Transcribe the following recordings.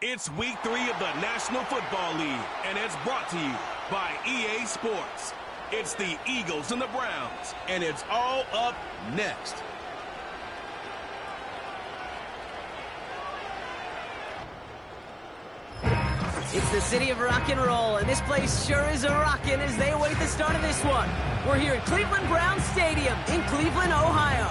It's week 3 of the National Football League, and it's brought to you by EA Sports. It's the Eagles and the Browns, and it's all up next. It's the city of rock and roll, and this place sure is a-rockin' as they await the start of this one. We're here at Cleveland Browns Stadium in Cleveland, Ohio.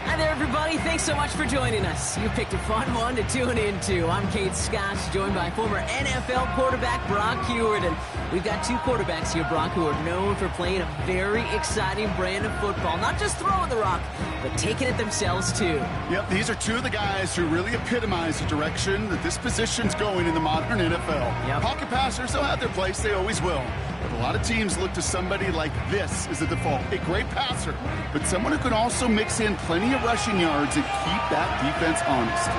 Hi there, everybody. Thanks so much for joining us. You picked a fun one to tune into. I'm Kate Scott, joined by former NFL quarterback Brock Huard. And we've got two quarterbacks here, Brock, who are known for playing a very exciting brand of football. Not just throwing the rock, but taking it themselves, too. Yep, these are two of the guys who really epitomize the direction that this position's going in the modern NFL. Yep. Pocket passers, they'll have their place. They always will. But a lot of teams look to somebody like this as a default. A great passer, but someone who can also mix in plenty of rushing yards and keep that defense honest.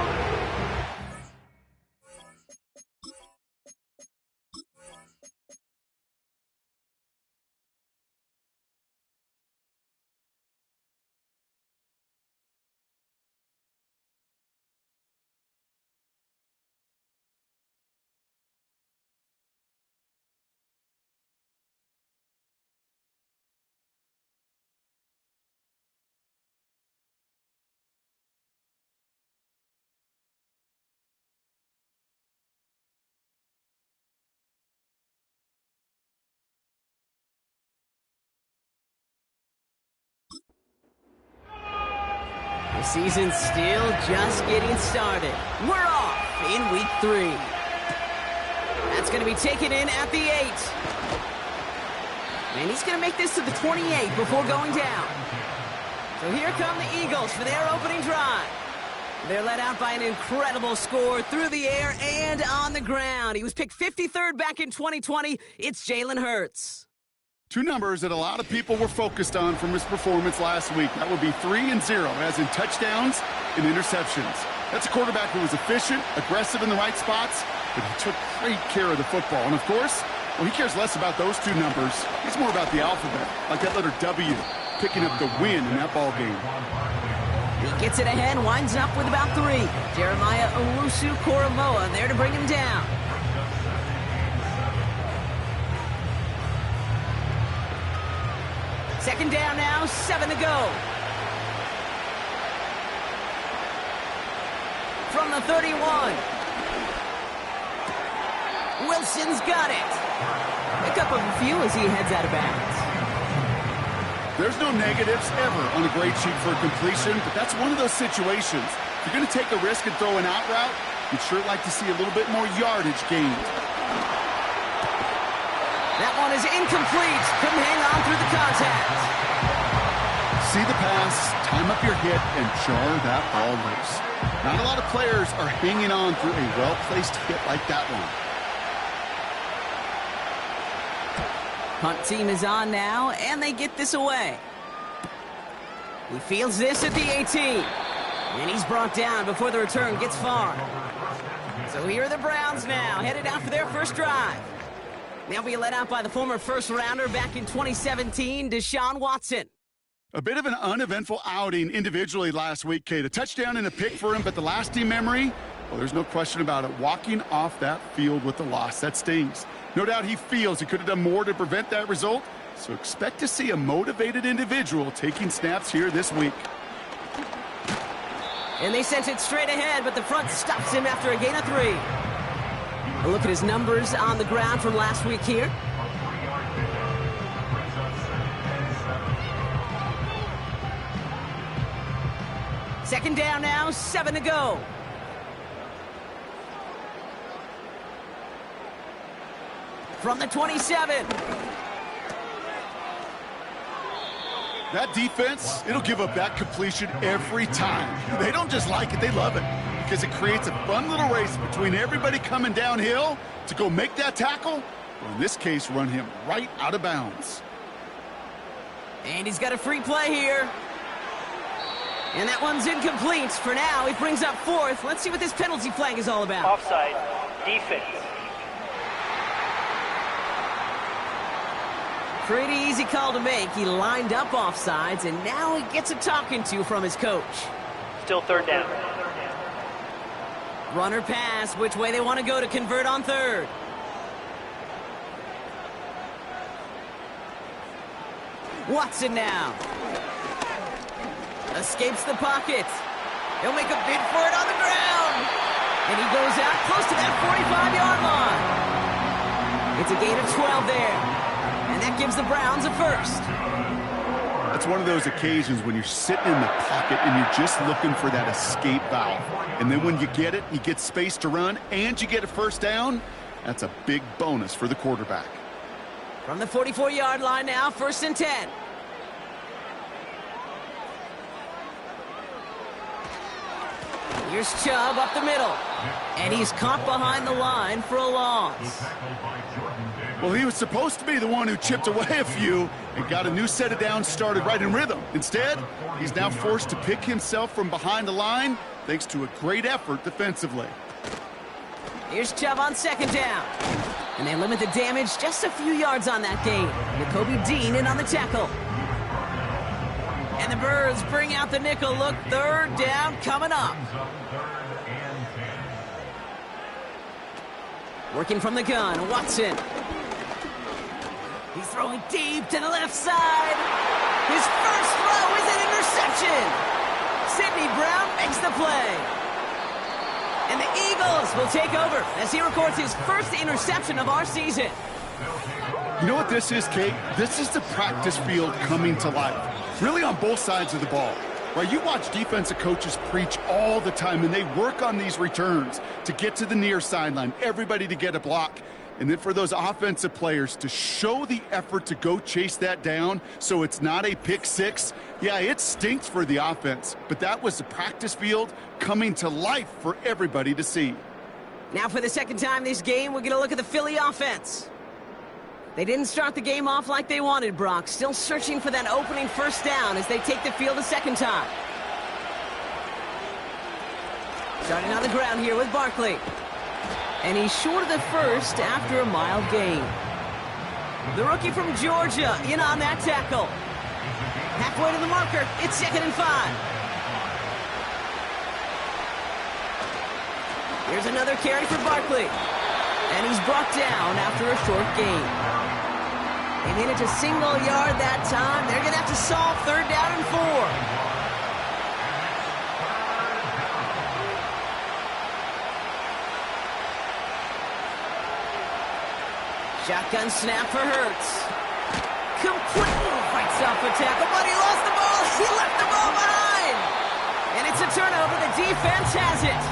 The season's still just getting started. We're off in week 3. That's going to be taken in at the 8. And he's going to make this to the 28 before going down. So here come the Eagles for their opening drive. They're led out by an incredible score through the air and on the ground. He was picked 53rd back in 2020. It's Jalen Hurts. Two numbers that a lot of people were focused on from his performance last week. That would be 3 and 0, as in touchdowns and interceptions. That's a quarterback who was efficient, aggressive in the right spots, but he took great care of the football. And of course, well, he cares less about those two numbers. It's more about the alphabet, like that letter W, picking up the win in that ball game. He gets it ahead, winds up with about 3. Jeremiah Owusu-Koramoah there to bring him down. Second down now, 7 to go. From the 31. Wilson's got it. Pick up a few as he heads out of bounds. There's no negatives ever on a grade sheet for a completion, but that's one of those situations. If you're going to take a risk and throw an out route, you'd sure like to see a little bit more yardage gained. That one is incomplete. Couldn't hang on through the contact. See the pass, time up your hit, and jar that ball loose. Not a lot of players are hanging on through a well-placed hit like that one. Punt team is on now, and they get this away. He fields this at the 18. And he's brought down before the return gets far. So here are the Browns now, headed out for their first drive. They'll be led out by the former first-rounder back in 2017, Deshaun Watson. A bit of an uneventful outing individually last week, Kate. A touchdown and a pick for him, but the lasting memory, well, there's no question about it. Walking off that field with the loss, that stings. No doubt he feels he could have done more to prevent that result, so expect to see a motivated individual taking snaps here this week. And they sent it straight ahead, but the front stops him after a gain of 3. A look at his numbers on the ground from last week here. Second down now, 7 to go. From the 27. That defense, it'll give up that completion every time. They don't just like it, they love it. Because it creates a fun little race between everybody coming downhill to go make that tackle, or in this case, run him right out of bounds. And he's got a free play here. And that one's incomplete. For now, he brings up 4th. Let's see what this penalty flag is all about. Offside, defense. Pretty easy call to make. He lined up offsides, and now he gets a talking to from his coach. Still third down. Runner pass, which way they want to go to convert on third. Watson now. Escapes the pocket. He'll make a bid for it on the ground. And he goes out close to that 45-yard line. It's a gain of 12 there. And that gives the Browns a first. It's one of those occasions when you're sitting in the pocket and you're just looking for that escape valve. And then when you get it, you get space to run, and you get a first down. That's a big bonus for the quarterback. From the 44-yard line now, 1st and 10. Here's Chubb up the middle. And he's caught behind the line for a loss. Well, he was supposed to be the one who chipped away a few and got a new set of downs started right in rhythm. Instead, he's now forced to pick himself from behind the line thanks to a great effort defensively. Here's Chubb on 2nd down. And they limit the damage just a few yards on that gain. Nakobe Dean in on the tackle. And the Birds bring out the nickel look. 3rd down coming up. Working from the gun, Watson. He's throwing deep to the left side. His first throw is an interception. Sidney Brown makes the play. And the Eagles will take over as he records his first interception of our season. You know what this is, Kate? This is the practice field coming to life. Really on both sides of the ball. Right, you watch defensive coaches preach all the time, and they work on these returns to get to the near sideline, everybody to get a block. And then for those offensive players to show the effort to go chase that down so it's not a pick six, yeah, it stinks for the offense. But that was the practice field coming to life for everybody to see. Now for the second time this game, we're going to look at the Philly offense. They didn't start the game off like they wanted, Brock. Still searching for that opening first down as they take the field a second time. Starting on the ground here with Barkley. And he's short of the first after a mild gain. The rookie from Georgia in on that tackle. Halfway to the marker, it's 2nd and 5. Here's another carry for Barkley. And he's brought down after a short gain. They made it to single yard that time. They're going to have to solve 3rd down and 4. Shotgun snap for Hurts. Completely fights off a tackle, but he lost the ball. He left the ball behind. And it's a turnover. The defense has it.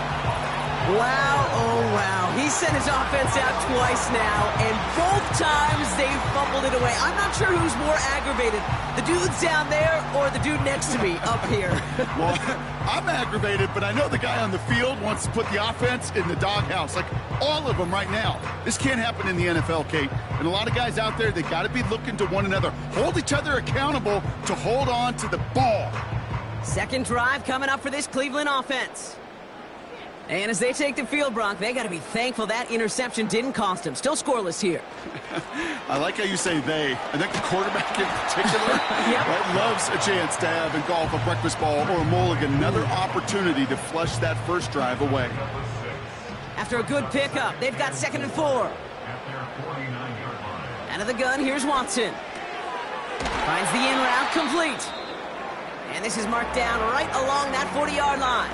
Wow, oh wow. He sent his offense out twice now, and both times they fumbled it away. I'm not sure who's more aggravated, the dudes down there or the dude next to me up here. Well, I'm aggravated, but I know the guy on the field wants to put the offense in the doghouse, like all of them right now. This can't happen in the NFL, Kate. And a lot of guys out there, they got to be looking to one another, hold each other accountable to hold on to the ball. Second drive coming up for this Cleveland offense. And as they take the field, Brock, they got to be thankful that interception didn't cost them. Still scoreless here. I like how you say they. I think the quarterback in particular right, loves a chance to have in golf a breakfast ball or a mulligan, another opportunity to flush that first drive away. After a good pickup, they've got 2nd and 4. Out of the gun, here's Watson. Finds the in route complete. And this is marked down right along that 40-yard line.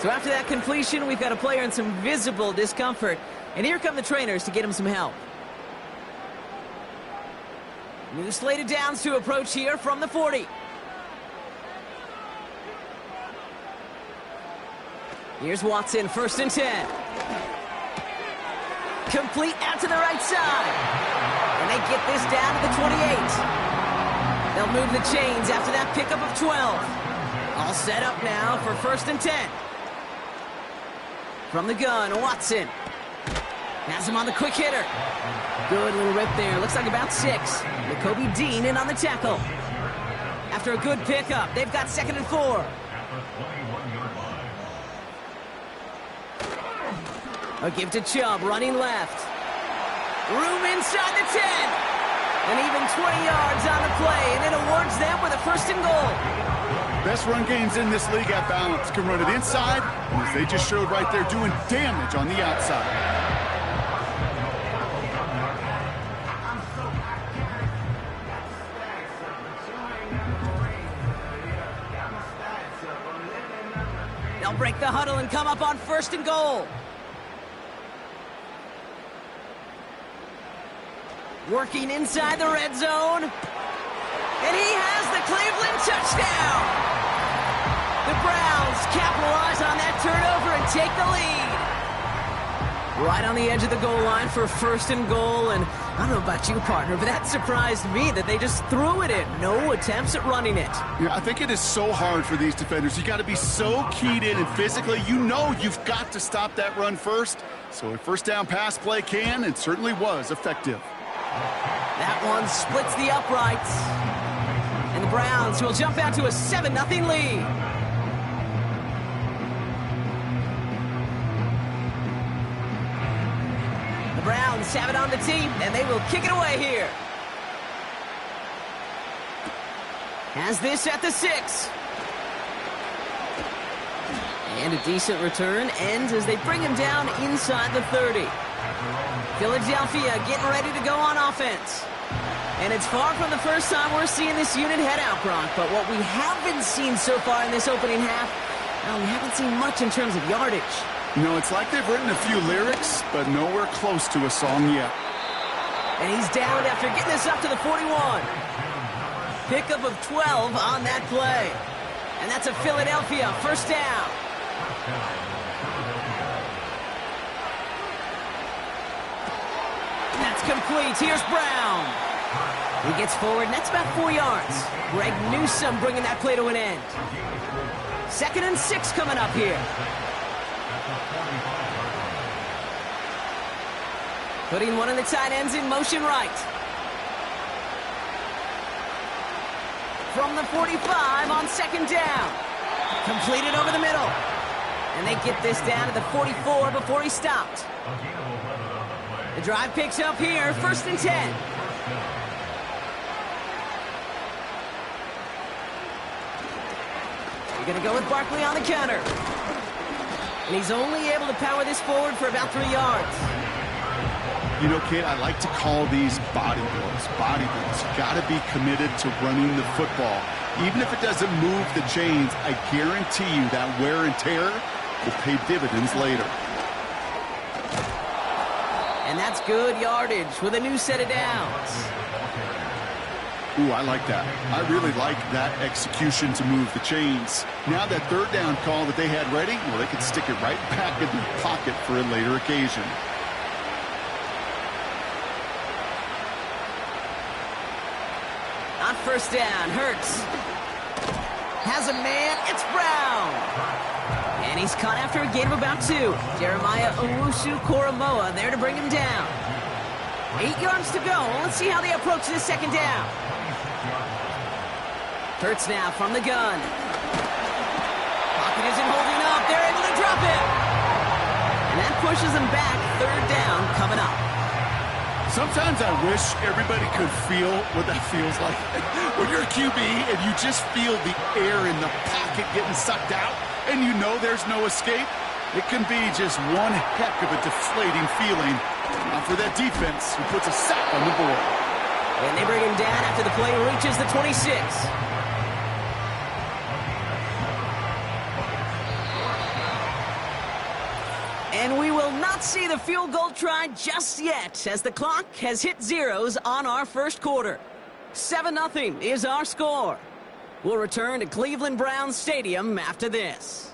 So after that completion, we've got a player in some visible discomfort. And here come the trainers to get him some help. New slate of downs to approach here from the 40. Here's Watson, 1st and 10. Complete out to the right side. And they get this down to the 28. They'll move the chains after that pickup of 12. All set up now for 1st and 10. From the gun, Watson. Has him on the quick hitter. Good little rip there. Looks like about 6. Nakobe Dean in on the tackle. After a good pickup, they've got 2nd and 4. A give to Chubb, running left. Room inside the 10. And even 20 yards on the play, and it awards them with a 1st and goal. Best run games in this league at balance. Can run it inside, and as they just showed right there, doing damage on the outside. They'll break the huddle and come up on 1st and goal. Working inside the red zone. And he has the Cleveland touchdown. The Browns capitalize on that turnover and take the lead. Right on the edge of the goal line for 1st and goal. And I don't know about you, partner, but that surprised me that they just threw it in. No attempts at running it. Yeah, I think it is so hard for these defenders. You got to be so keyed in, and physically, you know you've got to stop that run first. So a 1st down pass play can, and certainly was effective. That one splits the uprights. And the Browns will jump out to a 7-0 lead. The Browns have it on the team, and they will kick it away here. Has this at the 6. And a decent return ends as they bring him down inside the 30. Philadelphia getting ready to go on offense. And it's far from the first time we're seeing this unit head out, Brock. But what we haven't seen so far in this opening half, well, we haven't seen much in terms of yardage. You know, it's like they've written a few lyrics, but nowhere close to a song yet. And he's down after getting this up to the 41. Pickup of 12 on that play. And that's a Philadelphia 1st down. That's complete. Here's Brown. He gets forward, and that's about 4 yards. Greg Newsome bringing that play to an end. 2nd and 6 coming up here. Putting one of the tight ends in motion right. From the 45 on 2nd down. Completed over the middle. And they get this down to the 44 before he stopped. The drive picks up here, 1st and 10. You're going to go with Barkley on the counter. And he's only able to power this forward for about 3 yards. You know, Kate, I like to call these body blows. Body blows. You got to be committed to running the football. Even if it doesn't move the chains, I guarantee you that wear and tear will pay dividends later. And that's good yardage with a new set of downs. Ooh, I like that. I really like that execution to move the chains. Now that 3rd down call that they had ready, well, they could stick it right back in the pocket for a later occasion. On 1st down, Hurts has a man. It's Brown. And he's caught after a gain of about 2. Jeremiah Owusu-Koramoah there to bring him down. 8 yards to go. Let's see how they approach this 2nd down. Hurts now from the gun. Pocket isn't holding up. They're able to drop it. And that pushes them back. 3rd down coming up. Sometimes I wish everybody could feel what that feels like. When you're a QB and you just feel the air in the pocket getting sucked out and you know there's no escape, it can be just one heck of a deflating feeling. Not for that defense who puts a sack on the board. And they bring him down after the play reaches the 26. And we will not see the field goal try just yet as the clock has hit zeros on our 1st quarter. 7-0 is our score. We'll return to Cleveland Browns Stadium after this.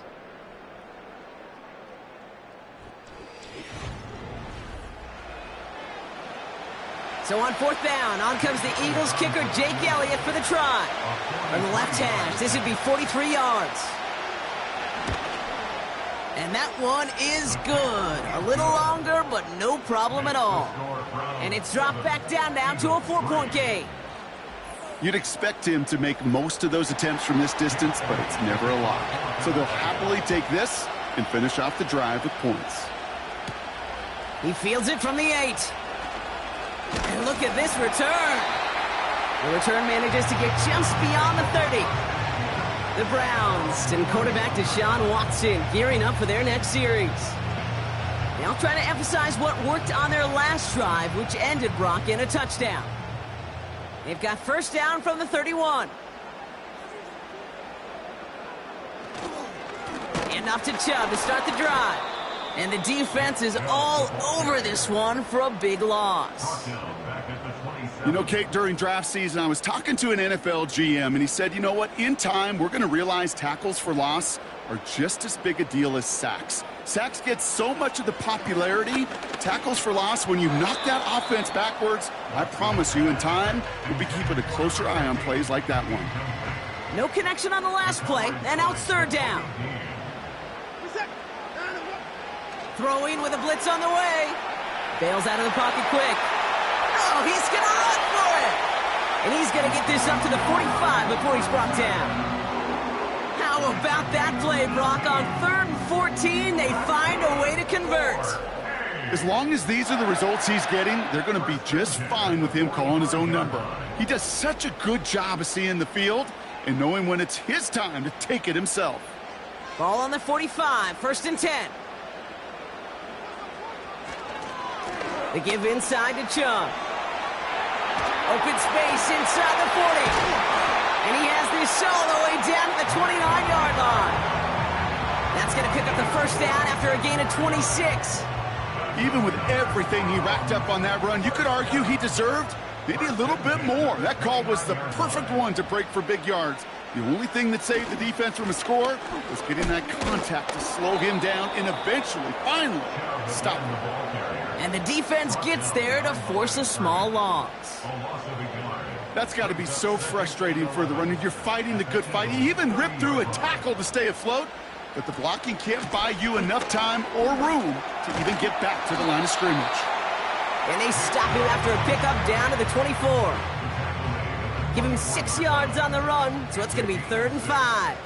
So on 4th down, on comes the Eagles kicker Jake Elliott for the try. From the left hash, this would be 43 yards. And that one is good. A little longer, but no problem at all. And it's dropped back down now to a 4-point game. You'd expect him to make most of those attempts from this distance, but it's never a lot. So they'll happily take this and finish off the drive with points. He fields it from the 8. And look at this return. The return manages to get just beyond the 30. The Browns and quarterback Deshaun Watson gearing up for their next series. They'll try to emphasize what worked on their last drive, which ended, Brock, in a touchdown. They've got first down from the 31. Enough to Chubb to start the drive. And the defense is all over this one for a big loss. You know, Kate, during draft season, I was talking to an NFL GM, and he said, you know what, in time, we're going to realize tackles for loss are just as big a deal as sacks. Sacks get so much of the popularity. Tackles for loss, when you knock that offense backwards, I promise you, in time, we'll be keeping a closer eye on plays like that one. No connection on the last play, and now it's third down. Throwing with a blitz on the way. Bails out of the pocket quick. Oh, he's going to run for it. And he's going to get this up to the 45 before he's brought down. How about that play, Brock? On 3rd and 14, they find a way to convert. As long as these are the results he's getting, they're going to be just fine with him calling his own number. He does such a good job of seeing the field and knowing when it's his time to take it himself. Ball on the 45, 1st and 10. They give inside to Chubb. Open space inside the 40. And he has this all the way down to the 29-yard line. That's going to pick up the first down after a gain of 26. Even with everything he racked up on that run, you could argue he deserved maybe a little bit more. That call was the perfect one to break for big yards. The only thing that saved the defense from a score was getting that contact to slow him down and eventually, finally, stop him. And the defense gets there to force a small loss. That's got to be so frustrating for the runner. You're fighting the good fight. He even ripped through a tackle to stay afloat, but the blocking can't buy you enough time or room to even get back to the line of scrimmage. And they stop him after a pickup down to the 24. Give him 6 yards on the run, so it's going to be 3rd and 5.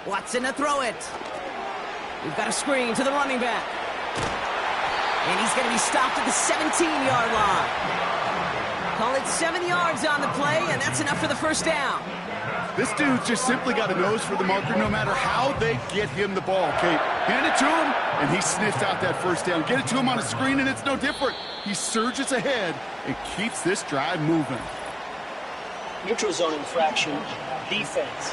Watson to throw it. We've got a screen to the running back. And he's going to be stopped at the 17-yard line. Call it 7 yards on the play, and that's enough for the first down. This dude's just simply got a nose for the marker no matter how they get him the ball, Kate. Hand it to him, and he sniffs out that first down. Get it to him on a screen, and it's no different. He surges ahead and keeps this drive moving. Neutral zone infraction, defense.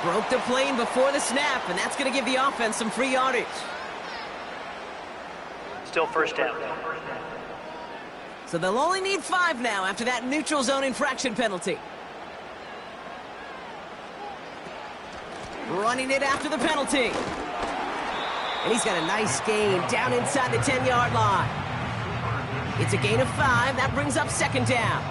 Broke the plane before the snap, and that's going to give the offense some free yardage. Still first down. So they'll only need 5 now after that neutral zone infraction penalty. Running it after the penalty. And he's got a nice gain down inside the 10-yard line. It's a gain of 5. That brings up 2nd down.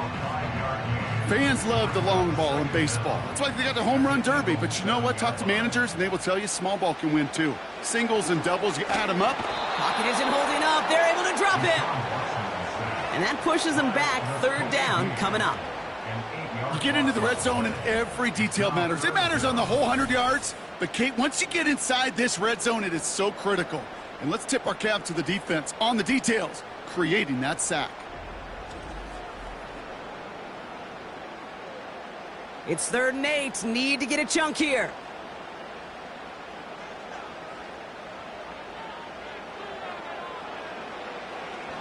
Fans love the long ball in baseball. It's like they got the home run derby, but you know what? Talk to managers, and they will tell you small ball can win too. Singles and doubles, you add them up. Pocket isn't holding up. They're able to drop him. And that pushes them back. 3rd down coming up. You get into the red zone, and every detail matters. It matters on the whole 100 yards. But, Kate, once you get inside this red zone, it is so critical. And let's tip our cap to the defense on the details, creating that sack. It's 3rd and 8. Need to get a chunk here.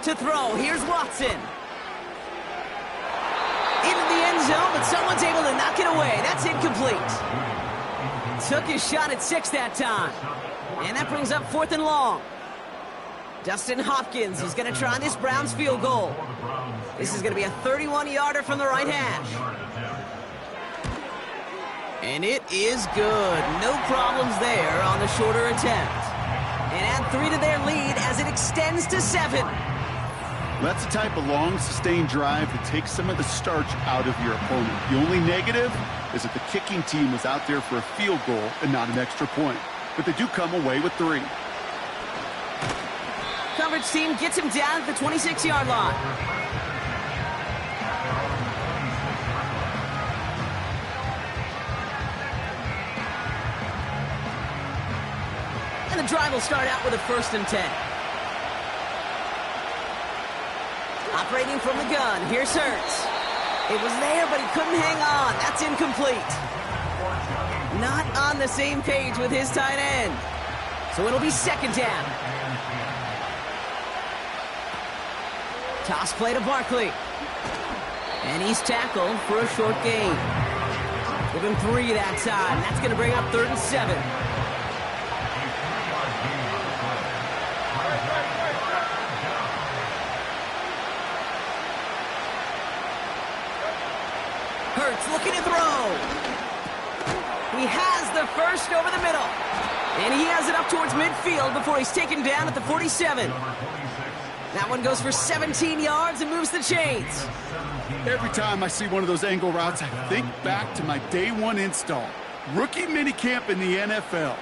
To throw. Here's Watson. Into the end zone, but someone's able to knock it away. That's incomplete. Took his shot at 6 that time. And that brings up 4th and long. Dustin Hopkins is going to try this Browns field goal. This is going to be a 31-yarder from the right hash. And it is good. No problems there on the shorter attempt. And add 3 to their lead as it extends to 7. That's the type of long, sustained drive that takes some of the starch out of your opponent. The only negative is that the kicking team was out there for a field goal and not an extra point. But they do come away with 3. Coverage team gets him down at the 26-yard line. And the drive will start out with a 1st and 10. Operating from the gun, here's Hurts. It was there, but he couldn't hang on. That's incomplete. Not on the same page with his tight end. So it'll be second down. Toss play to Barkley. And he's tackled for a short gain. Give him 3 that time. That's going to bring up 3rd and 7. Hurts looking to throw. He has the first over the middle. And he has it up towards midfield before he's taken down at the 47. That one goes for 17 yards and moves the chains. Every time I see one of those angle routes, I think back to my day 1 install. Rookie minicamp in the NFL.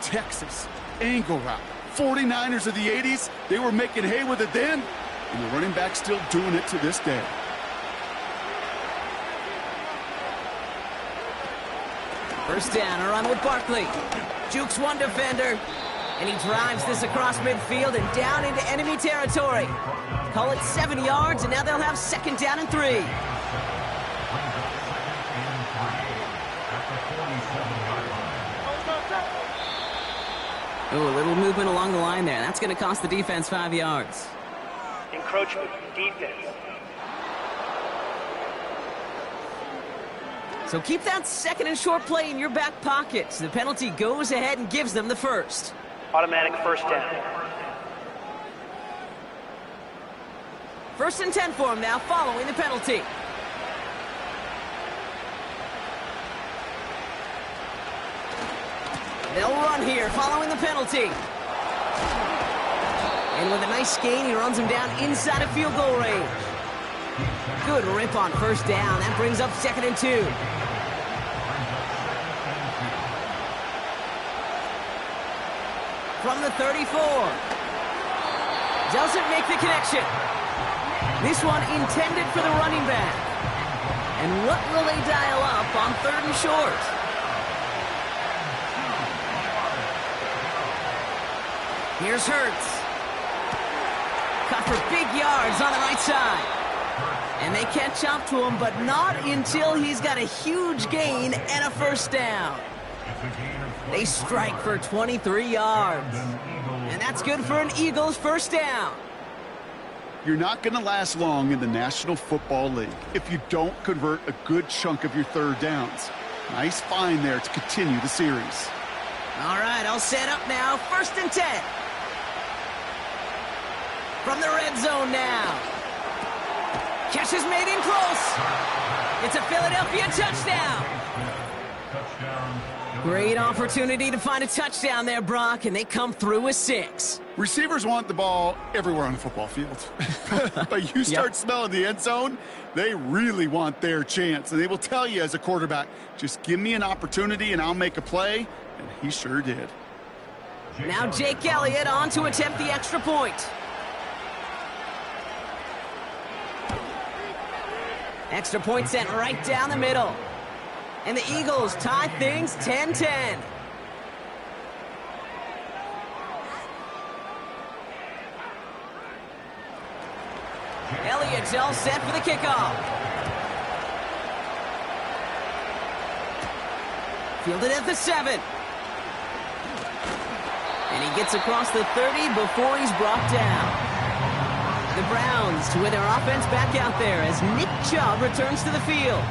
Texas, angle route. 49ers of the 80s, they were making hay with it then, and the running back's still doing it to this day. First down, a run with Barkley. Jukes one defender, and he drives this across midfield and down into enemy territory. Call it 7 yards, and now they'll have second down and 3. Oh, a little movement along the line there. That's going to cost the defense 5 yards. Encroachment, defense. So keep that second and short play in your back pocket. The penalty goes ahead and gives them the first. Automatic first down. 1st and 10 for him now following the penalty. They'll run here following the penalty. And with a nice gain, he runs him down inside of field goal range. Good rip on first down. That brings up 2nd and 2. From the 34. Doesn't make the connection. This one intended for the running back. And what will they dial up on 3rd and short? Here's Hurts. Cut for big yards on the right side. And they catch up to him, but not until he's got a huge gain and a first down. They strike for 23 yards. And that's good for an Eagles first down. You're not going to last long in the National Football League if you don't convert a good chunk of your 3rd downs. Nice find there to continue the series. All right, I'll set up now. 1st and 10. From the red zone now. Catch is made in close. It's a Philadelphia touchdown. Great opportunity to find a touchdown there, Brock, and they come through with 6. Receivers want the ball everywhere on the football field. But you start smelling the end zone, they really want their chance. And they will tell you as a quarterback, just give me an opportunity and I'll make a play. And he sure did. Now Jake Elliott on to attempt the extra point. Extra point sent right down the middle. And the Eagles tie things 10-10. Elliott's all set for the kickoff. Fielded at the 7. And he gets across the 30 before he's brought down. The Browns with their offense back out there as Nick Chubb returns to the field.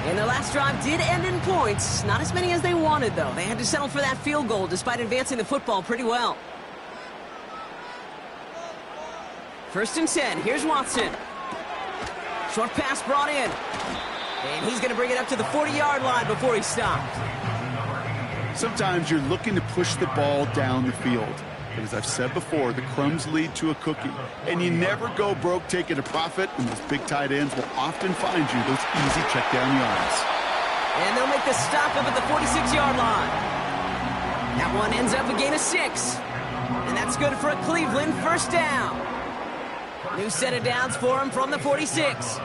And their last drive did end in points. Not as many as they wanted, though. They had to settle for that field goal despite advancing the football pretty well. 1st and 10. Here's Watson. Short pass brought in. And he's going to bring it up to the 40-yard line before he's stopped. Sometimes you're looking to push the ball down the field. But as I've said before, the crumbs lead to a cookie. And you never go broke taking a profit, and those big tight ends will often find you those easy check down yards. And they'll make the stop up at the 46-yard line. That one ends up a gain of 6. And that's good for a Cleveland first down. New set of downs for him from the 46.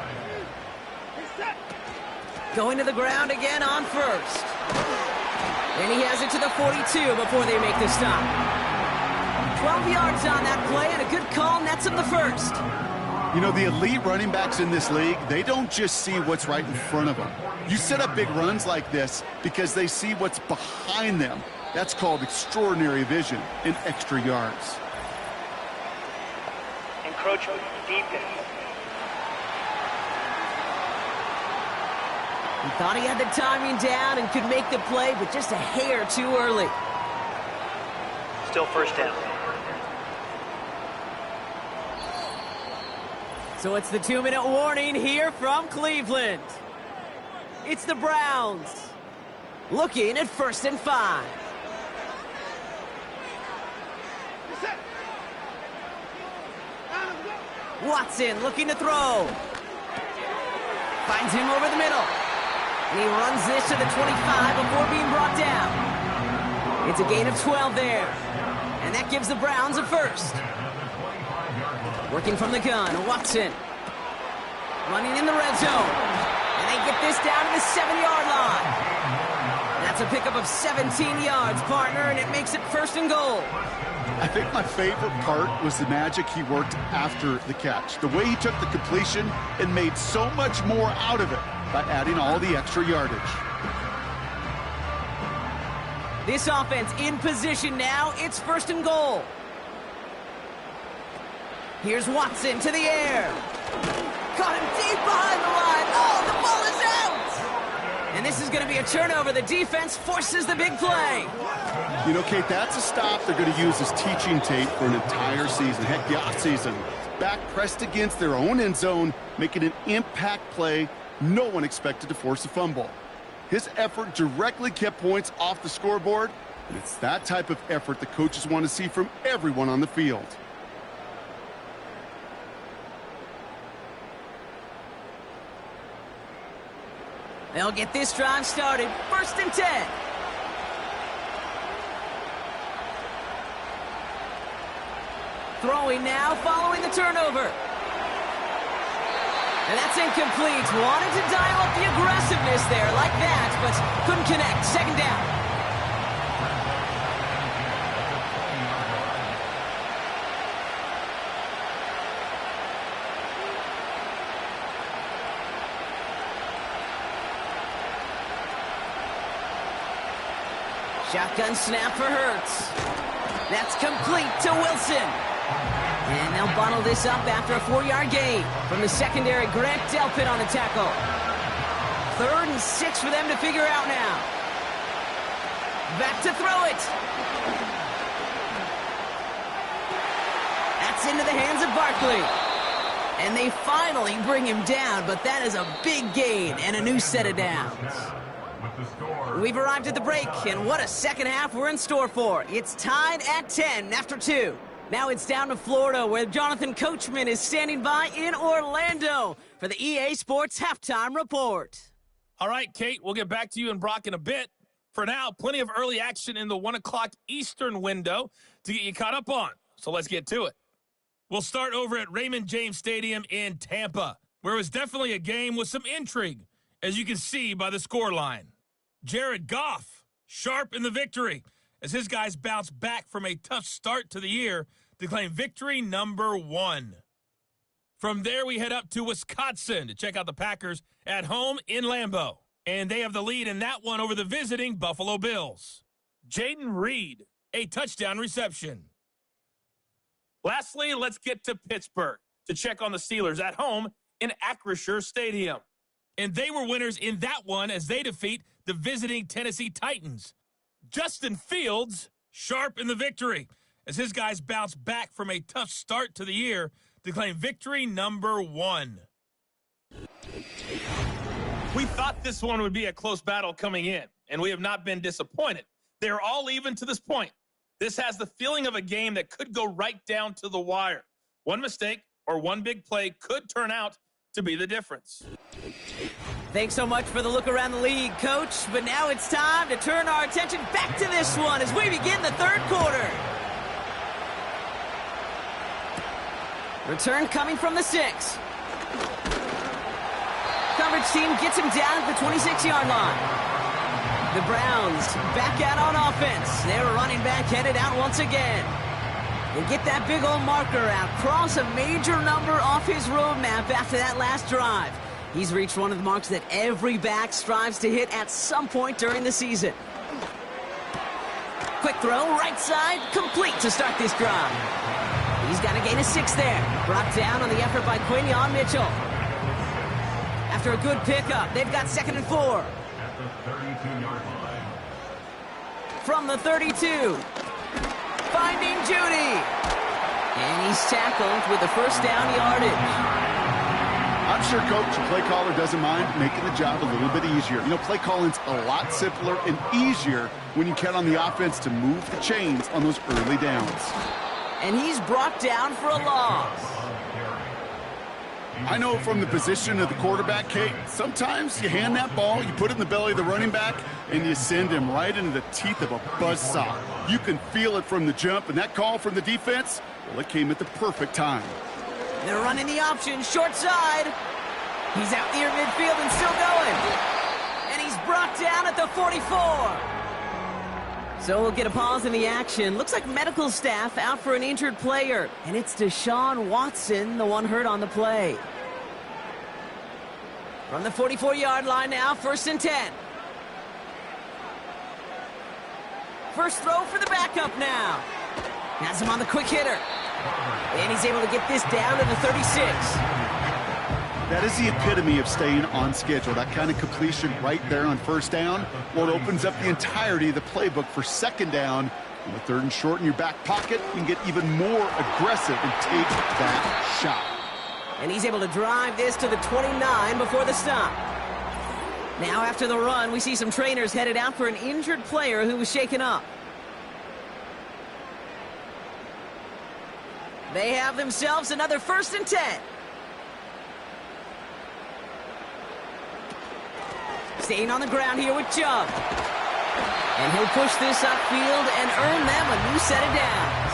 Going to the ground again on 1st. And he has it to the 42 before they make the stop. 12 yards on that play, and a good call nets him the first. You know, the elite running backs in this league, they don't just see what's right in front of them. You set up big runs like this because they see what's behind them. That's called extraordinary vision and extra yards. Encroachment, defense. He thought he had the timing down and could make the play, but just a hair too early. Still first down. So it's the 2-minute warning here from Cleveland. It's the Browns looking at 1st and 5. Watson looking to throw. Finds him over the middle. And he runs this to the 25 before being brought down. It's a gain of 12 there. And that gives the Browns a first. Working from the gun, Watson. Running in the red zone. And they get this down to the 7-yard line. That's a pickup of 17 yards, partner, and it makes it 1st and goal. I think my favorite part was the magic he worked after the catch. The way he took the completion and made so much more out of it by adding all the extra yardage. This offense in position now. It's 1st and goal. Here's Watson to the air. Caught him deep behind the line. Oh, the ball is out! And this is going to be a turnover. The defense forces the big play. You know, Kate, that's a stop they're going to use as teaching tape for an entire season. Heck, the offseason. Back pressed against their own end zone, making an impact play no one expected to force a fumble. His effort directly kept points off the scoreboard, and it's that type of effort the coaches want to see from everyone on the field. They'll get this drive started. 1st and 10. Throwing now, following the turnover. And that's incomplete. Wanted to dial up the aggressiveness there like that, but couldn't connect. 2nd down. Shotgun snap for Hurts. That's complete to Wilson. And they'll bottle this up after a 4-yard gain from the secondary. Grant Delpit on the tackle. 3rd and 6 for them to figure out now. Back to throw it. That's into the hands of Barkley. And they finally bring him down, but that is a big gain and a new set of downs. We've arrived at the break, and what a second half we're in store for. It's tied at 10 after 2. Now it's down to Florida, where Jonathan Coachman is standing by in Orlando for the EA Sports Halftime Report. All right, Kate, we'll get back to you and Brock in a bit. For now, plenty of early action in the 1 o'clock Eastern window to get you caught up on. So let's get to it. We'll start over at Raymond James Stadium in Tampa, where it was definitely a game with some intrigue, as you can see by the scoreline. Jared Goff, sharp in the victory, as his guys bounce back from a tough start to the year to claim victory number 1. From there, we head up to Wisconsin to check out the Packers at home in Lambeau. And they have the lead in that one over the visiting Buffalo Bills. Jaden Reed, a touchdown reception. Lastly, let's get to Pittsburgh to check on the Steelers at home in Acrisure Stadium. And they were winners in that one as they defeat the visiting Tennessee Titans. Justin Fields, sharp in the victory, as his guys bounce back from a tough start to the year to claim victory number 1. We thought this one would be a close battle coming in, and we have not been disappointed. They're all even to this point. This has the feeling of a game that could go right down to the wire. One mistake or one big play could turn out to be the difference. Thanks so much for the look around the league, Coach. But now it's time to turn our attention back to this one as we begin the 3rd quarter. Return coming from the 6. Coverage team gets him down at the 26-yard line. The Browns back out on offense. Their running back headed out once again. They get that big old marker out, cross a major number off his roadmap after that last drive. He's reached one of the marks that every back strives to hit at some point during the season. Quick throw, right side, complete to start this drive. He's got to gain a 6 there. Brought down on the effort by Quinion Mitchell. After a good pickup, they've got 2nd and 4. At the 32-yard line. From the 32, finding Judy. And he's tackled with the first down yardage. I'm sure Coach, the play caller, doesn't mind making the job a little bit easier. You know, play calling's a lot simpler and easier when you count on the offense to move the chains on those early downs. And he's brought down for a loss. I know from the position of the quarterback, Kate, sometimes you hand that ball, you put it in the belly of the running back, and you send him right into the teeth of a buzzsaw. You can feel it from the jump, and that call from the defense, well, it came at the perfect time. They're running the option, short side. He's out near midfield and still going. And he's brought down at the 44. So we'll get a pause in the action. Looks like medical staff out for an injured player. And it's Deshaun Watson, the one hurt on the play. From the 44-yard line now, 1st and 10. First throw for the backup now. Has him on the quick hitter. And he's able to get this down to the 36. That is the epitome of staying on schedule. That kind of completion right there on 1st down. Well, it opens up the entirety of the playbook for 2nd down. On the 3rd and short in your back pocket, you can get even more aggressive and take that shot. And he's able to drive this to the 29 before the stop. Now after the run, we see some trainers headed out for an injured player who was shaken up. They have themselves another 1st and 10. Staying on the ground here with Chubb. And he'll push this upfield and earn them a new set of downs.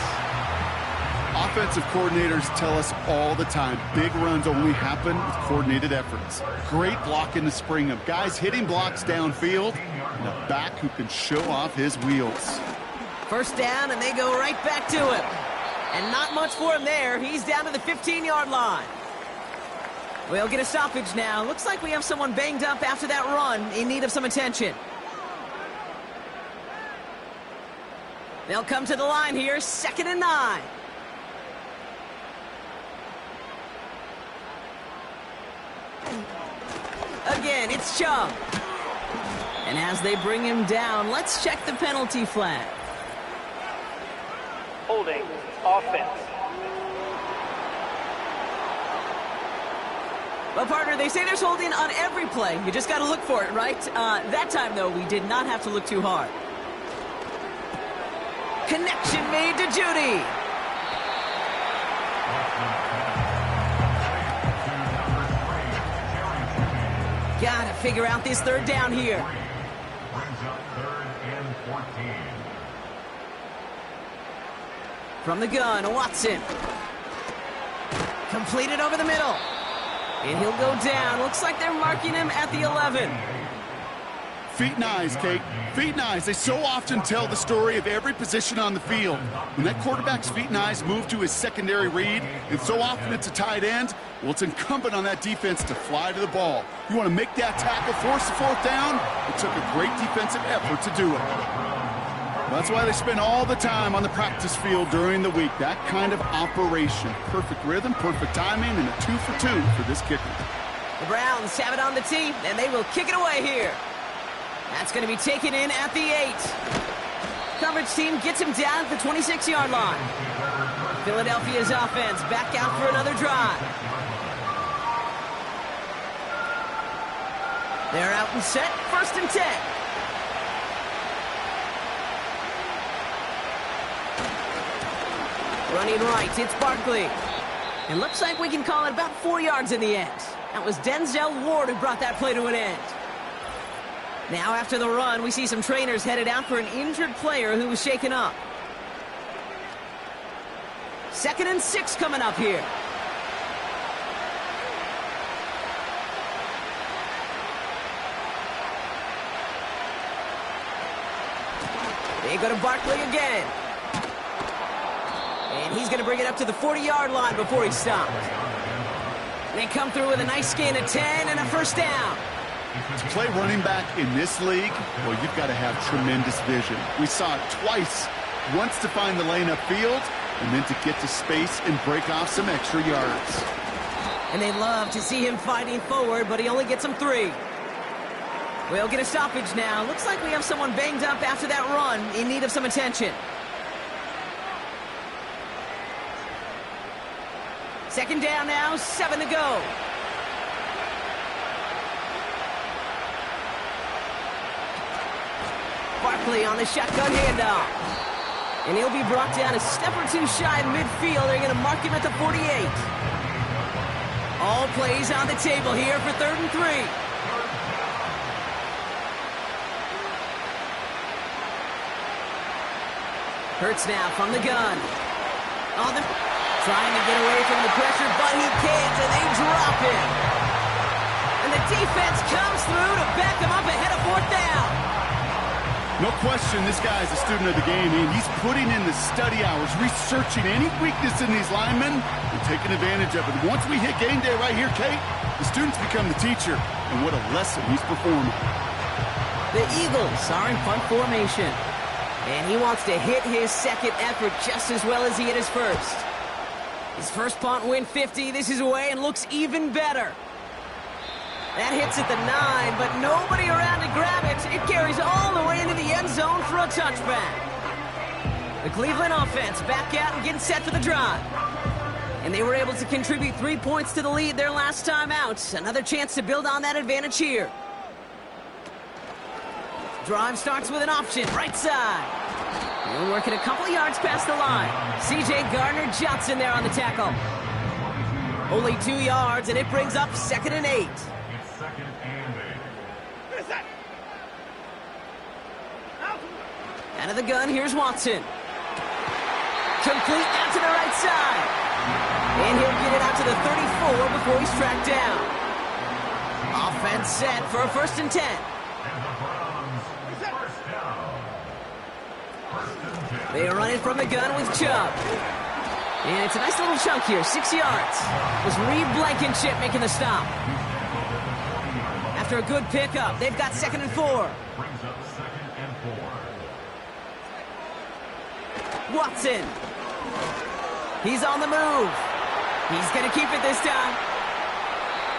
Offensive coordinators tell us all the time, big runs only happen with coordinated efforts. Great blocking to spring them. Guys hitting blocks downfield, and a back who can show off his wheels. 1st down, and they go right back to him. And not much for him there. He's down to the 15-yard line. We'll get a stoppage now. Looks like we have someone banged up after that run, in need of some attention. They'll come to the line here, 2nd and 9. Again, it's Chubb. And as they bring him down, let's check the penalty flag. Holding, offense. Well, partner, they say there's holding on every play. You just got to look for it, right? That time, though, we did not have to look too hard. Connection made to Judy. Got to figure out this 3rd down here. Brings up 3rd and 14. From the gun, Watson. Completed over the middle. And he'll go down. Looks like they're marking him at the 11. Feet and eyes, Kate. Feet and eyes. They so often tell the story of every position on the field. When that quarterback's feet and eyes move to his secondary read, and so often it's a tight end, well, it's incumbent on that defense to fly to the ball. You want to make that tackle, force the 4th down? It took a great defensive effort to do it. That's why they spend all the time on the practice field during the week. That kind of operation. Perfect rhythm, perfect timing, and a 2 for 2 for this kicker. The Browns have it on the tee, and they will kick it away here. That's going to be taken in at the 8. Coverage team gets him down at the 26-yard line. Philadelphia's offense back out for another drive. They're out and set, 1st and 10. Running right, it's Barkley. And looks like we can call it about 4 yards in the end. That was Denzel Ward who brought that play to an end. Now after the run, we see some trainers headed out for an injured player who was shaken up. 2nd and 6 coming up here. They go to Barkley again. And he's going to bring it up to the 40-yard line before he stopped. They come through with a nice gain of 10 and a first down. To play running back in this league, well, you've got to have tremendous vision. We saw it twice. Once to find the lane upfield, and then to get to space and break off some extra yards. And they love to see him fighting forward, but he only gets them 3. We'll get a stoppage now. Looks like we have someone banged up after that run, in need of some attention. Second down now, 7 to go. Barkley on the shotgun handoff. And he'll be brought down a step or 2 shy of midfield. They're going to mark him at the 48. All plays on the table here for 3rd and 3. Hurts now from the gun. Trying to get away from the pressure, but he can't, and they drop him. And the defense comes through to back him up ahead of 4th down. No question, this guy is a student of the game, and he's putting in the study hours, researching any weakness in these linemen and taking advantage of it. Once we hit game day right here, Kate, the students become the teacher, and what a lesson he's performing. The Eagles are in punt formation, and he wants to hit his second effort just as well as he hit his first. His first punt win 50. This is away and looks even better. That hits at the 9, but nobody around to grab it. It carries all the way into the end zone for a touchback. The Cleveland offense back out and getting set for the drive. And they were able to contribute 3 points to the lead their last time out. Another chance to build on that advantage here. Drive starts with an option, right side. He'll work it a couple of yards past the line. C.J. Gardner-Johnson there on the tackle. Only 2 yards, and it brings up 2nd and 8. It's 2nd and 8. Out of the gun, here's Watson. Complete out to the right side. And he'll get it out to the 34 before he's tracked down. Offense set for a 1st and 10. They run it from the gun with Chubb. And it's a nice little chunk here, 6 yards. It was Reed Blankenship making the stop. After a good pickup, they've got 2nd and 4. Brings up 2nd and 4. Watson. He's on the move. He's going to keep it this time.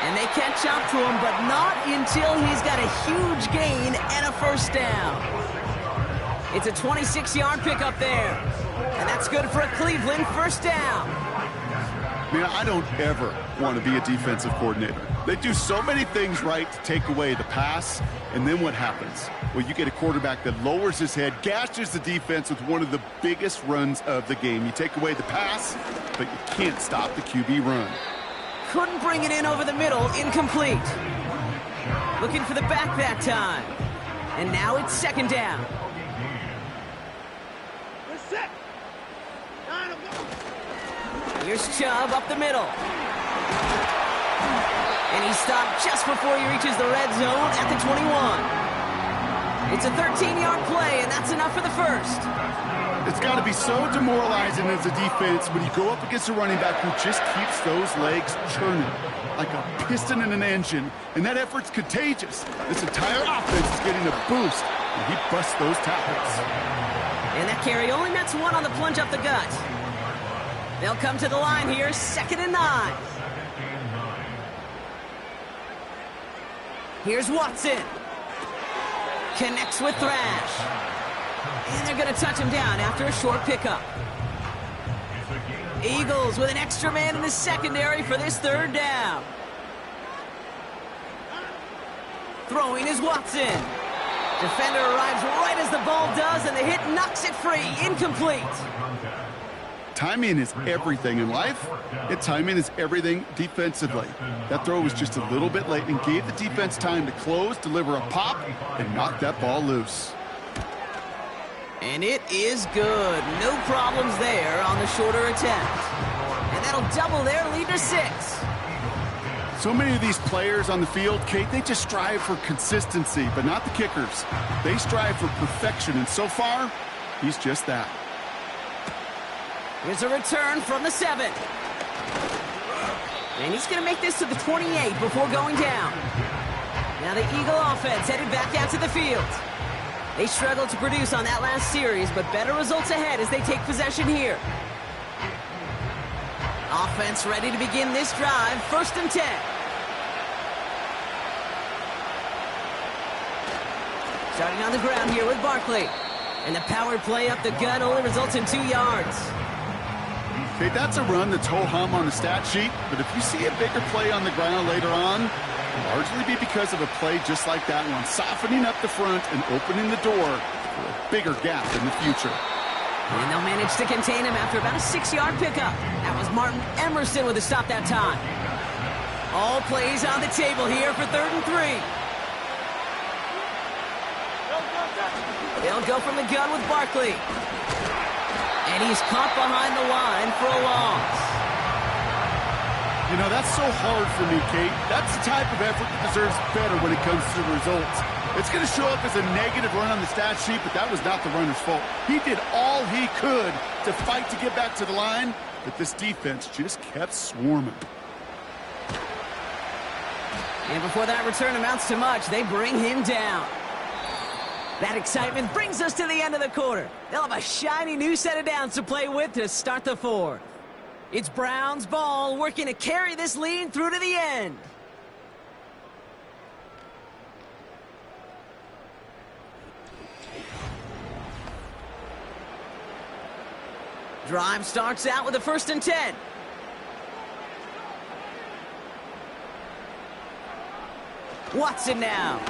And they catch up to him, but not until he's got a huge gain and a first down. It's a 26-yard pickup there. And that's good for a Cleveland first down. Man, I don't ever want to be a defensive coordinator. They do so many things right to take away the pass, and then what happens? Well, you get a quarterback that lowers his head, gashes the defense with one of the biggest runs of the game. You take away the pass, but you can't stop the QB run. Couldn't bring it in over the middle, incomplete. Looking for the back that time. And now it's 2nd down. Here's Chubb up the middle. And he stopped just before he reaches the red zone at the 21. It's a 13-yard play, and that's enough for the first. It's got to be so demoralizing as a defense when you go up against a running back who just keeps those legs churning like a piston in an engine, and that effort's contagious. This entire offense is getting a boost, and he busts those tackles. And that carry only nets 1 on the plunge up the gut. They'll come to the line here, 2nd and 9. Here's Watson. Connects with Thrash. And they're going to touch him down after a short pickup. Eagles with an extra man in the secondary for this 3rd down. Throwing is Watson. Defender arrives right as the ball does, and the hit knocks it free. Incomplete. Timing is everything in life, and timing is everything defensively. That throw was just a little bit late and gave the defense time to close, deliver a pop, and knock that ball loose. And it is good. No problems there on the shorter attempt. And that'll double their lead to 6. So many of these players on the field, Kate, they just strive for consistency, but not the kickers. They strive for perfection, and so far, he's just that. Here's a return from the 7. And he's going to make this to the 28 before going down. Now the Eagle offense headed back out to the field. They struggled to produce on that last series, but better results ahead as they take possession here. Offense ready to begin this drive. 1st and 10. Starting on the ground here with Barkley. And the power play up the gut only results in 2 yards. Okay, that's a run that's ho-hum on the stat sheet, but if you see a bigger play on the ground later on, it'll largely be because of a play just like that one, softening up the front and opening the door for a bigger gap in the future. And they'll manage to contain him after about a 6-yard pickup. That was Martin Emerson with a stop that time. All plays on the table here for 3rd and 3. They'll go from the gun with Barkley. And he's caught behind the line for a loss. You know, that's so hard for me, Kate. That's the type of effort that deserves better when it comes to the results. It's going to show up as a negative run on the stat sheet, but that was not the runner's fault. He did all he could to fight to get back to the line, but this defense just kept swarming. And before that return amounts to much, they bring him down. That excitement brings us to the end of the quarter. They'll have a shiny new set of downs to play with to start the 4th. It's Browns ball working to carry this lead through to the end. Drive starts out with a 1st and 10. Watson now.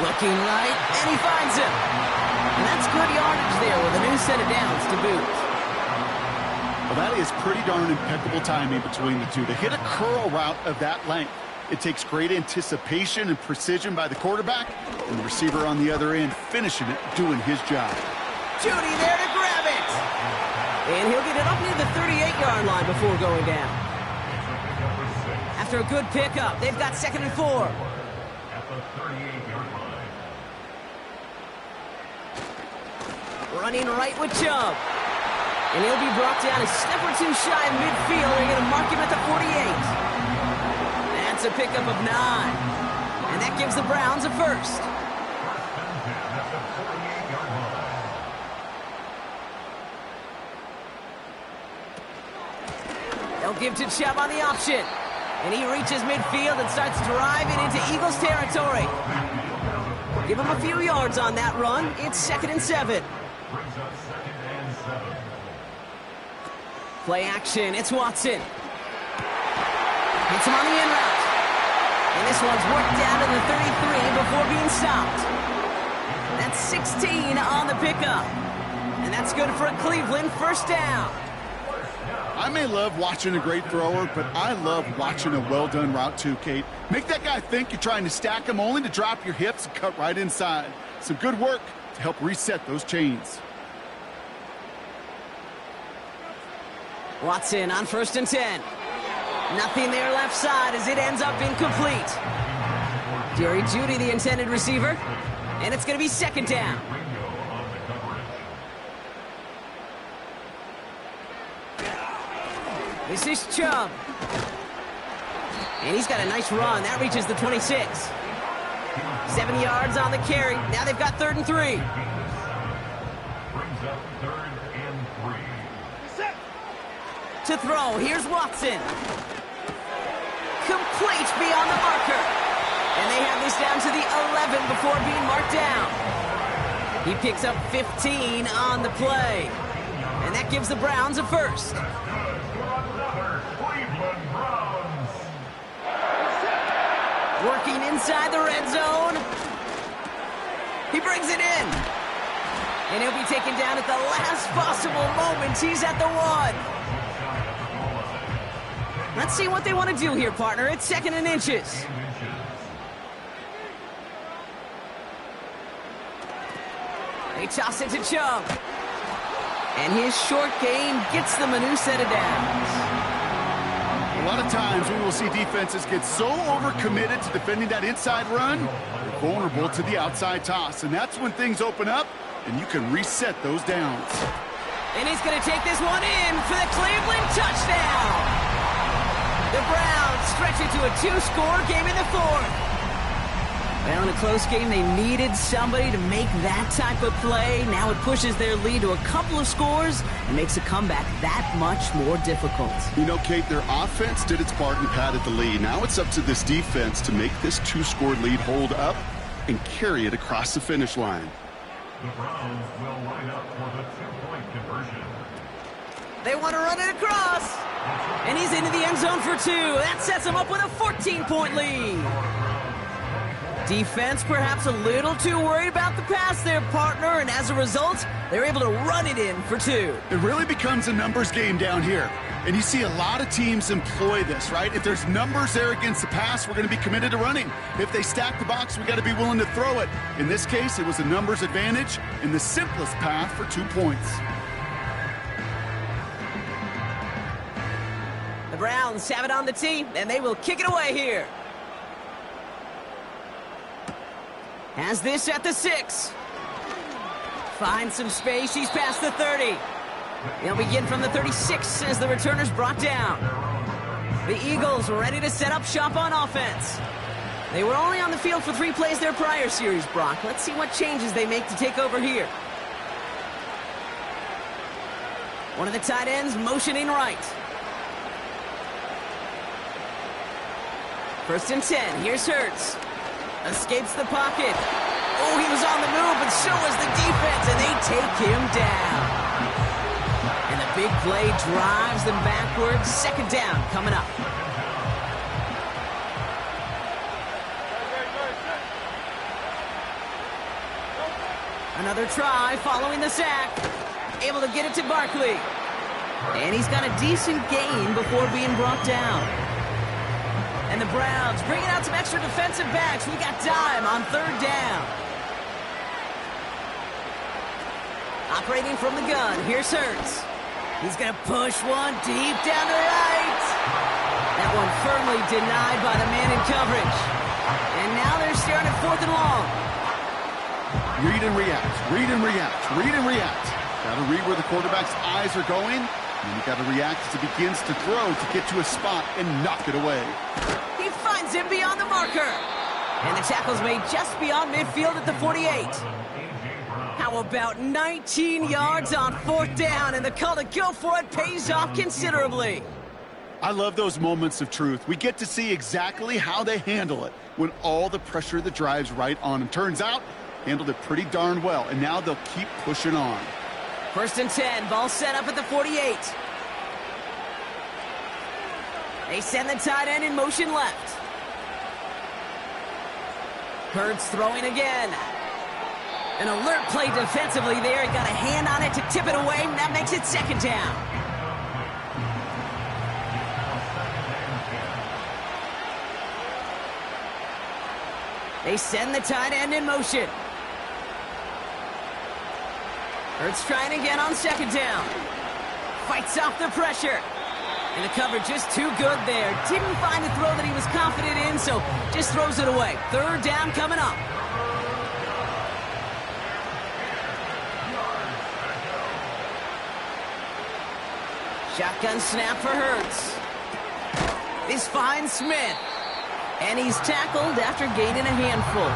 Looking right, and he finds him. And that's good yardage there with a new set of downs to boot. Well, that is pretty darn impeccable timing between the two. To hit a curl route of that length, it takes great anticipation and precision by the quarterback, and the receiver on the other end finishing it, doing his job. Judy there to grab it. And he'll get it up near the 38-yard line before going down. After a good pickup, they've got 2nd and 4. At the 38-yard line. Running right with Chubb. And he'll be brought down a step or 2 shy of midfield. They're going to mark him at the 48. That's a pickup of 9. And that gives the Browns a 1st. They'll give to Chubb on the option. And he reaches midfield and starts driving into Eagles territory. Give him a few yards on that run. It's 2nd and 7. Play action. It's Watson. Hits him on the in route. And this one's worked down to the 33 before being stopped. That's 16 on the pickup. And that's good for a Cleveland 1st down. I may love watching a great thrower, but I love watching a well-done route too, Kate. Make that guy think you're trying to stack him only to drop your hips and cut right inside. Some good work to help reset those chains. Watson on 1st and 10. Nothing there left side as it ends up incomplete. Jerry Jeudy, the intended receiver. And it's going to be 2nd down. This is Chubb. And he's got a nice run. That reaches the 26. 7 yards on the carry. Now they've got 3rd and 3. Brings up 3rd and 3. To throw, here's Watson. Complete beyond the marker. And they have this down to the 11 before being marked down. He picks up 15 on the play. And that gives the Browns a 1st. Cleveland Browns. Working inside the red zone. He brings it in. And he'll be taken down at the last possible moment. He's at the 1. Let's see what they want to do here, partner. It's 2nd and inches. They toss it to Chubb. And his short game gets them a new set of downs. A lot of times we will see defenses get so overcommitted to defending that inside run, they're vulnerable to the outside toss. And that's when things open up and you can reset those downs. And he's going to take this one in for the Cleveland touchdown. The Browns stretch it to a 2-score game in the fourth. Well, in a close game, they needed somebody to make that type of play. Now it pushes their lead to a couple of scores and makes a comeback that much more difficult. You know, Kate, their offense did its part and padded the lead. Now it's up to this defense to make this 2-score lead hold up and carry it across the finish line. The Browns will line up for the 2-point conversion. They want to run it across. And he's into the end zone for 2. That sets him up with a 14-point lead. Defense perhaps a little too worried about the pass there, partner, and as a result, they're able to run it in for 2. It really becomes a numbers game down here. And you see a lot of teams employ this, right? If there's numbers there against the pass, we're going to be committed to running. If they stack the box, we got to be willing to throw it. In this case, it was a numbers advantage and the simplest path for 2 points. The Browns have it on the tee, and they will kick it away here. Has this at the 6. Finds some space. She's past the 30. They'll begin from the 36 as the returner's brought down. The Eagles ready to set up shop on offense. They were only on the field for 3 plays their prior series, Brock. Let's see what changes they make to take over here. One of the tight ends motioning right. 1st and 10. Here's Hurts. Escapes the pocket. Oh, he was on the move, but so was the defense, and they take him down. And the big play drives them backwards. 2nd down coming up. Another try following the sack. Able to get it to Barkley. And he's got a decent gain before being brought down. And the Browns bringing out some extra defensive backs. We got time on 3rd down. Operating from the gun, here's Hurts. He's going to push one deep down to the right. That one firmly denied by the man in coverage. And now they're staring at 4th and long. Read and react, read and react, read and react. Got to read where the quarterback's eyes are going. And you got to react as he begins to throw to get to a spot and knock it away. He finds him beyond the marker. And the tackle's made just beyond midfield at the 48. How about 19 yards on 4th down, and the call to go for it pays off considerably. I love those moments of truth. We get to see exactly how they handle it when all the pressure of the drive's right on them. Turns out, handled it pretty darn well, and now they'll keep pushing on. 1st and 10, ball set up at the 48. They send the tight end in motion left. Hurts throwing again. An alert play defensively there. He got a hand on it to tip it away, and that makes it 2nd down. They send the tight end in motion. Hurts trying again on 2nd down. Fights off the pressure. And the coverage just too good there. Didn't find the throw that he was confident in, so just throws it away. 3rd down coming up. Shotgun snap for Hurts. This finds Smith. And he's tackled after gaining a handful.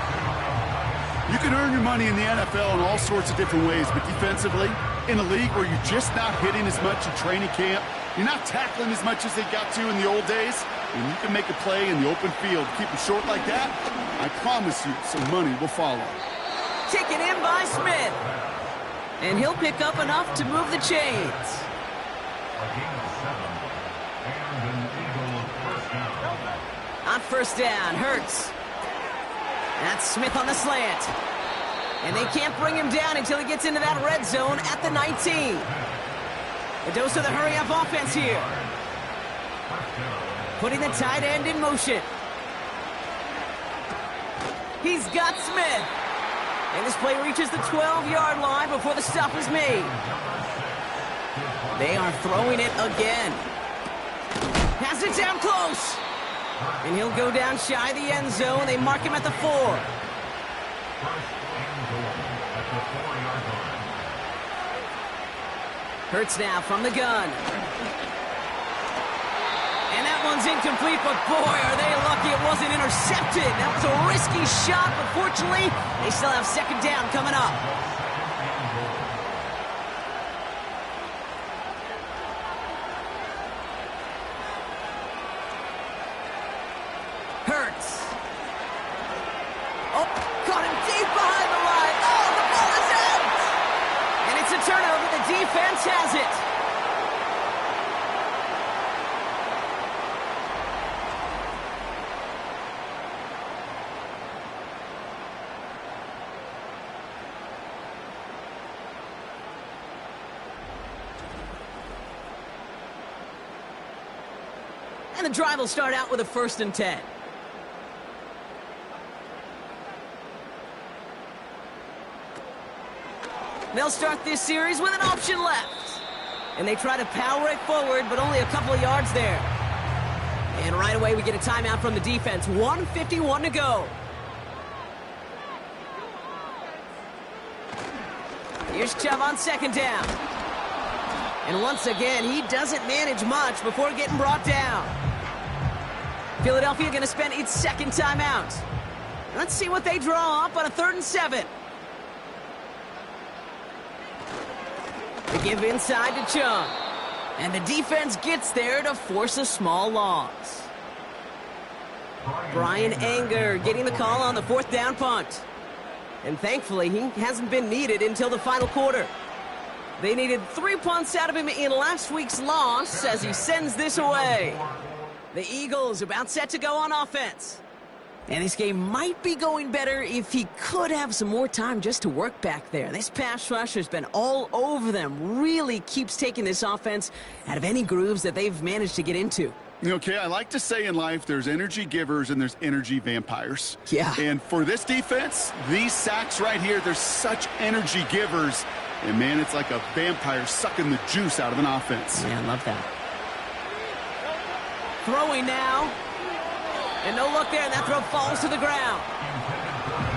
You can earn your money in the NFL in all sorts of different ways, but defensively, in a league where you're just not hitting as much in training camp, you're not tackling as much as they got to in the old days, and you can make a play in the open field. Keep it short like that, I promise you some money will follow. Taken in by Smith. And he'll pick up enough to move the chains. On 1st down, Hurts. That's Smith on the slant. And they can't bring him down until he gets into that red zone at the 19. A dose of the hurry-up offense here. Putting the tight end in motion. He's got Smith. And this play reaches the 12-yard line before the stop is made. They are throwing it again. Has it down close. And he'll go down shy of the end zone. They mark him at the 4. Hurts now from the gun. And that one's incomplete, but boy, are they lucky it wasn't intercepted. That was a risky shot, but fortunately, they still have second down coming up. Hurts. Oh, caught him deep behind the line. Oh, the ball is out! And it's a turnover. The defense has it. And the drive will start out with a 1st and 10. They'll start this series with an option left. And they try to power it forward, but only a couple of yards there. And right away, we get a timeout from the defense. 1:51 to go. Here's Chubb on 2nd down. And once again, he doesn't manage much before getting brought down. Philadelphia going to spend its 2nd timeout. Let's see what they draw up on a 3rd and 7. They give inside to Chubb. And the defense gets there to force a small loss. Brian Anger getting the call on the 4th down punt. And thankfully, he hasn't been needed until the final quarter. They needed 3 punts out of him in last week's loss as he sends this away. The Eagles about set to go on offense. And this game might be going better if he could have some more time just to work back there. This pass rush has been all over them. Really keeps taking this offense out of any grooves that they've managed to get into. Okay, I like to say in life there's energy givers and there's energy vampires. Yeah. And for this defense, these sacks right here, they're such energy givers. And, man, it's like a vampire sucking the juice out of an offense. Yeah, I love that. Throwing now. And no look there, and that throw falls to the ground.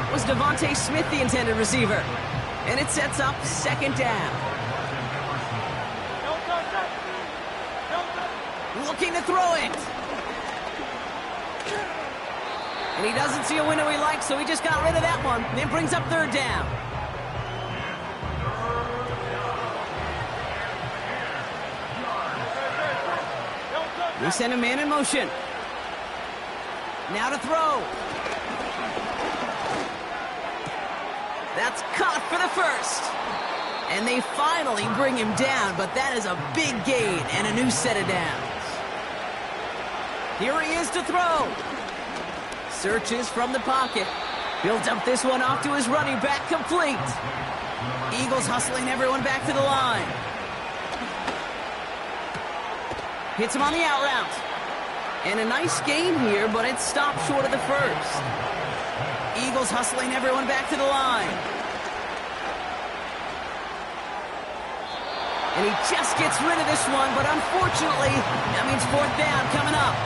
It was Devontae Smith, the intended receiver. And it sets up 2nd down. Looking to throw it. And he doesn't see a window he likes, so he just got rid of that one. And it brings up 3rd down. They send a man in motion. Now to throw. That's caught for the 1st. And they finally bring him down, but that is a big gain and a new set of downs. Here he is to throw. Searches from the pocket. He'll dump this one off to his running back, complete. Eagles hustling everyone back to the line. Hits him on the out route. And a nice gain here, but it stopped short of the 1st. Eagles hustling everyone back to the line. And he just gets rid of this one, but unfortunately, that means 4th down coming up.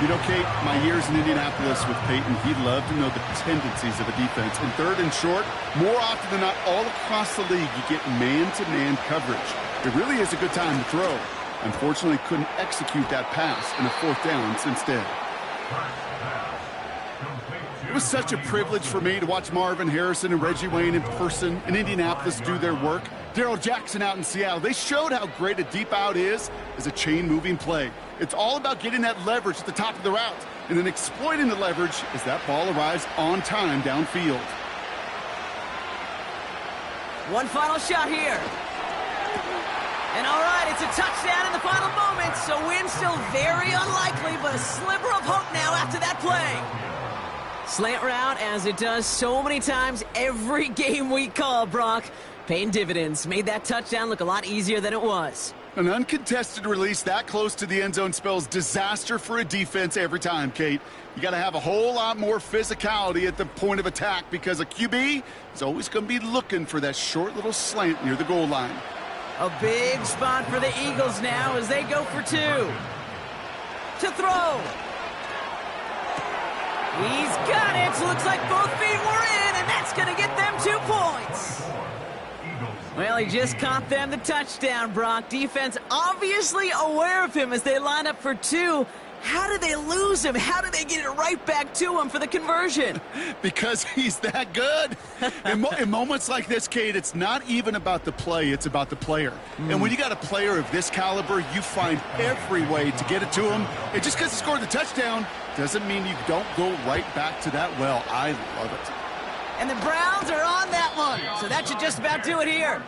You know, Kate, my years in Indianapolis with Peyton, he loved to know the tendencies of a defense. In 3rd and short, more often than not, all across the league, you get man-to-man coverage. It really is a good time to throw. Unfortunately, couldn't execute that pass in a 4th down instead. It was such a privilege for me to watch Marvin Harrison and Reggie Wayne in person in Indianapolis do their work. Darrell Jackson out in Seattle. They showed how great a deep out is as a chain-moving play. It's all about getting that leverage at the top of the route and then exploiting the leverage as that ball arrives on time downfield. One final shot here. And all right, it's a touchdown in the final moments, so win still very unlikely, but a sliver of hope now after that play. Slant route, as it does so many times every game we call, Brock. Paying dividends. Made that touchdown look a lot easier than it was. An uncontested release that close to the end zone spells disaster for a defense every time, Kate. You got to have a whole lot more physicality at the point of attack because a QB is always going to be looking for that short little slant near the goal line. A big spot for the Eagles now as they go for 2. To throw. He's got it. Looks like both feet were in, and that's going to get them 2 points. Well, he just caught them the touchdown, Brock. Defense obviously aware of him as they line up for two. How did they lose him? How did they get it right back to him for the conversion? Because he's that good. In moments like this, Kate, it's not even about the play, it's about the player. And when you got a player of this caliber, you find every way to get it to him. And just because he scored the touchdown doesn't mean you don't go right back to that well. I love it. And the Browns are on that one, so that should just about do it here.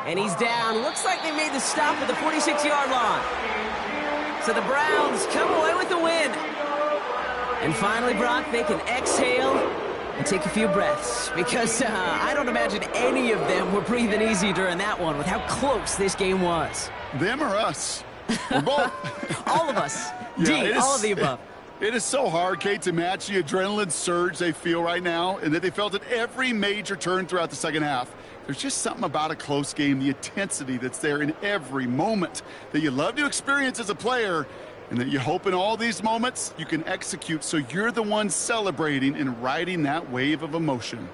And he's down. Looks like they made the stop at the 46-yard line. So the Browns come away with the win. And finally, Brock, they can exhale and take a few breaths. Because I don't imagine any of them were breathing easy during that one with how close this game was. Them or us? We're both. All of us. Yeah, all of the above. It is so hard, Kate, to match the adrenaline surge they feel right now and that they felt at every major turn throughout the second half. There's just something about a close game, the intensity that's there in every moment that you love to experience as a player, and that you hope in all these moments you can execute so you're the one celebrating and riding that wave of emotion.